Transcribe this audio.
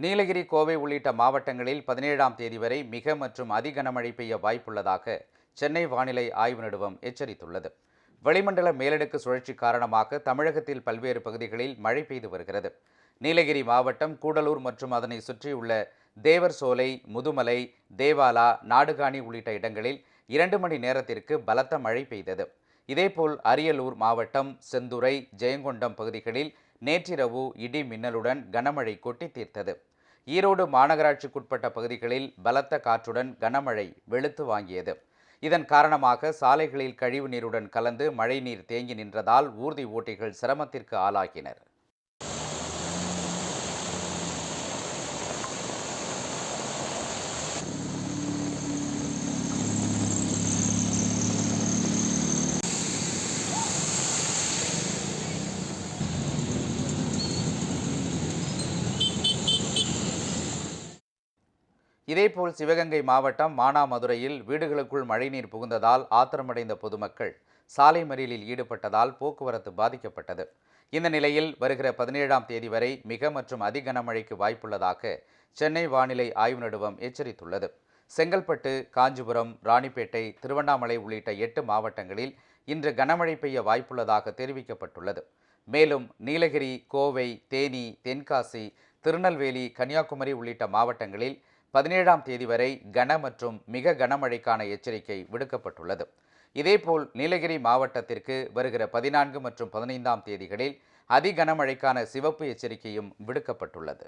நீலகிரி, கோவை உள்ளிட்ட மாவட்டங்களில் 17ஆம் தேதி வரை மிக மற்றும் அதி கனமழை பெய்ய வாய்ப்புள்ளதாக சென்னை வானிலை ஆய்வு நிறுவனம் எச்சரித்துள்ளது. வளிமண்டல மேலடுக்கு சுழற்சி காரணமாக தமிழகத்தில் பல்வேறு பகுதிகளில் மழை பெய்து வருகிறது. நீலகிரி மாவட்டம் கூடலூர் மற்றும் அதனை சுற்றியுள்ள தேவர்சோலை, முதுமலை, தேவாலா, நாடுகாணி உள்ளிட்ட இடங்களில் 2 மணி நேரத்திற்கு பலத்த மழை பெய்தது. இதேபோல் அரியலூர் மாவட்டம் செந்துறை, ஜெயங்கொண்டம் பகுதிகளில் நேற்றிரவு இடி மின்னலுடன் கனமழை கொட்டி தீர்த்தது. ஈரோடு மாநகராட்சிக்குட்பட்ட பகுதிகளில் பலத்த காற்றுடன் கனமழை வெளுத்து வாங்கியது. இதன் காரணமாக சாலைகளில் கழிவு நீருடன் கலந்து மழைநீர் தேங்கி நின்றதால் ஊர்தி ஓட்டிகள் சிரமத்திற்கு ஆளாகினர். இதேபோல் சிவகங்கை மாவட்டம் மானாமதுரையில் வீடுகளுக்குள் மழைநீர் புகுந்ததால் ஆத்திரமடைந்த பொதுமக்கள் சாலை மறியலில் ஈடுபட்டதால் போக்குவரத்து பாதிக்கப்பட்டது. இந்த நிலையில் வருகிற 17ஆம் தேதி வரை மிக மற்றும் அதி கனமழைக்கு வாய்ப்புள்ளதாக சென்னை வானிலை ஆய்வு நிறுவனம் எச்சரித்துள்ளது. செங்கல்பட்டு, காஞ்சிபுரம், ராணிப்பேட்டை, திருவண்ணாமலை உள்ளிட்ட 8 மாவட்டங்களில் இன்று கனமழை பெய்ய வாய்ப்புள்ளதாக தெரிவிக்கப்பட்டுள்ளது. மேலும் நீலகிரி, கோவை, தேனி, தென்காசி, திருநெல்வேலி, கன்னியாகுமரி உள்ளிட்ட மாவட்டங்களில் 17ஆம் தேதி வரை கன மற்றும் மிக கனமழைக்கான எச்சரிக்கை விடுக்கப்பட்டுள்ளது. இதேபோல் நீலகிரி மாவட்டத்திற்கு வருகிற 14 மற்றும் 15ஆம் தேதிகளில் அதி கனமழைக்கான சிவப்பு எச்சரிக்கையும் விடுக்கப்பட்டுள்ளது.